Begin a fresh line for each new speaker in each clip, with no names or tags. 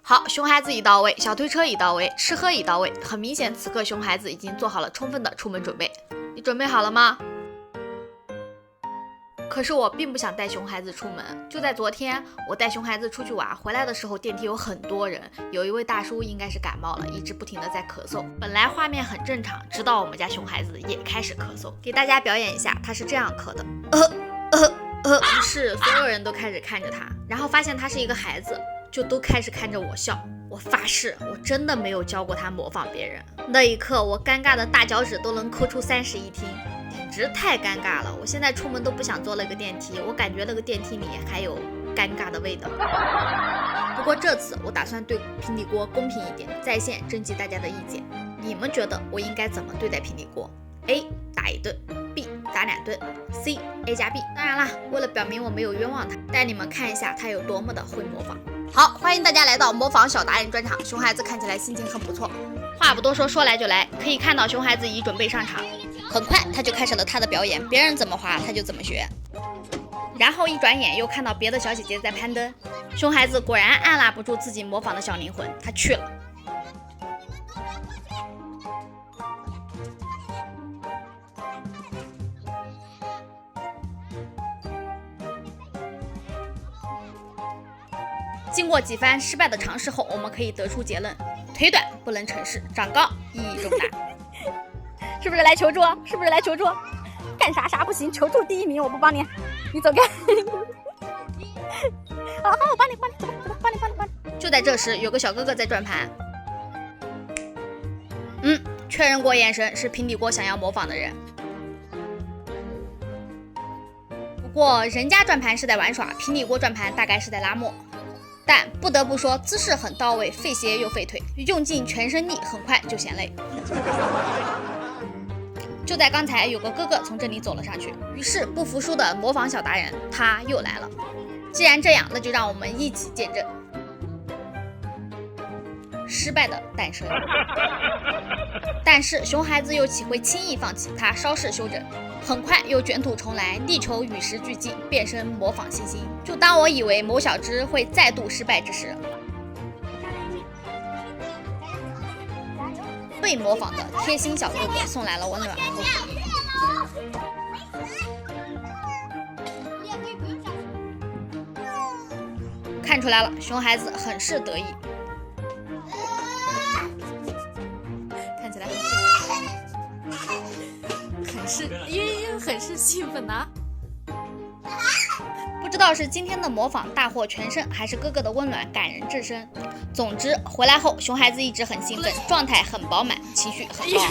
好，熊孩子已到位，小推车已到位，吃喝已到位。很明显，此刻熊孩子已经做好了充分的出门准备。你准备好了吗？可是我并不想带熊孩子出门。就在昨天，我带熊孩子出去玩，回来的时候电梯有很多人，有一位大叔应该是感冒了，一直不停的在咳嗽。本来画面很正常，直到我们家熊孩子也开始咳嗽。给大家表演一下，他是这样咳的，于是所有人都开始看着他，然后发现他是一个孩子，就都开始看着我笑。我发誓，我真的没有教过他模仿别人。那一刻，我尴尬的大脚趾都能抠出31听，简直太尴尬了。我现在出门都不想坐那个电梯，我感觉那个电梯里还有尴尬的味道。不过这次我打算对平底锅公平一点，在线征集大家的意见。你们觉得我应该怎么对待平底锅 ？A. 打1顿 ，B. 打2顿 ，C. A 加 B。当然啦，为了表明我没有冤枉他，带你们看一下他有多么的会模仿。好，欢迎大家来到模仿小达人专场。熊孩子看起来心情很不错。话不多说，说来就来。可以看到熊孩子已准备上场，很快他就开始了他的表演，别人怎么滑他就怎么学。然后一转眼又看到别的小姐姐在攀登，熊孩子果然按捺不住自己模仿的小灵魂，他去了。经过几番失败的尝试后，我们可以得出结论：腿短不能成事，长高意义重大。
是不是来求助？是不是来求助？干啥不行，求助第1名，我不帮你，你走开。好，我帮你，走吧，帮你。
就在这时，有个小哥哥在转盘。确认过眼神，是平底锅想要模仿的人。不过人家转盘是在玩耍，平底锅转盘大概是在拉磨。但不得不说，姿势很到位，费鞋又费腿，用尽全身力，很快就嫌累。就在刚才，有个哥哥从这里走了上去，于是不服输的模仿小达人他又来了。既然这样，那就让我们一起见证失败的诞生。但是熊孩子又岂会轻易放弃？他稍事修整，很快又卷土重来，力求与时俱进，变身模仿星星。就当我以为某小只会再度失败之时，被模仿的贴心小哥哥送来了温暖和鼓励。看出来了，熊孩子很是得意，看起来很是兴奋啊。不知道是今天的模仿大获全胜，还是哥哥的温暖感人至深。总之，回来后熊孩子一直很兴奋，状态很饱满，情绪很高昂。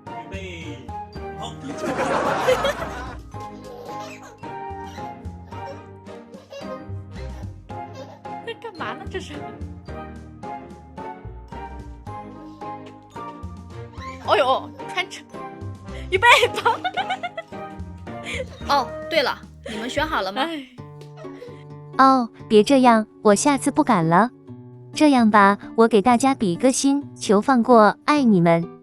预备，好。
这干嘛呢？这是？哦呦，穿着，预备，跑！
哦，对了，你们选好了吗？
哦，别这样，我下次不敢了。这样吧，我给大家比个心，求放过，爱你们。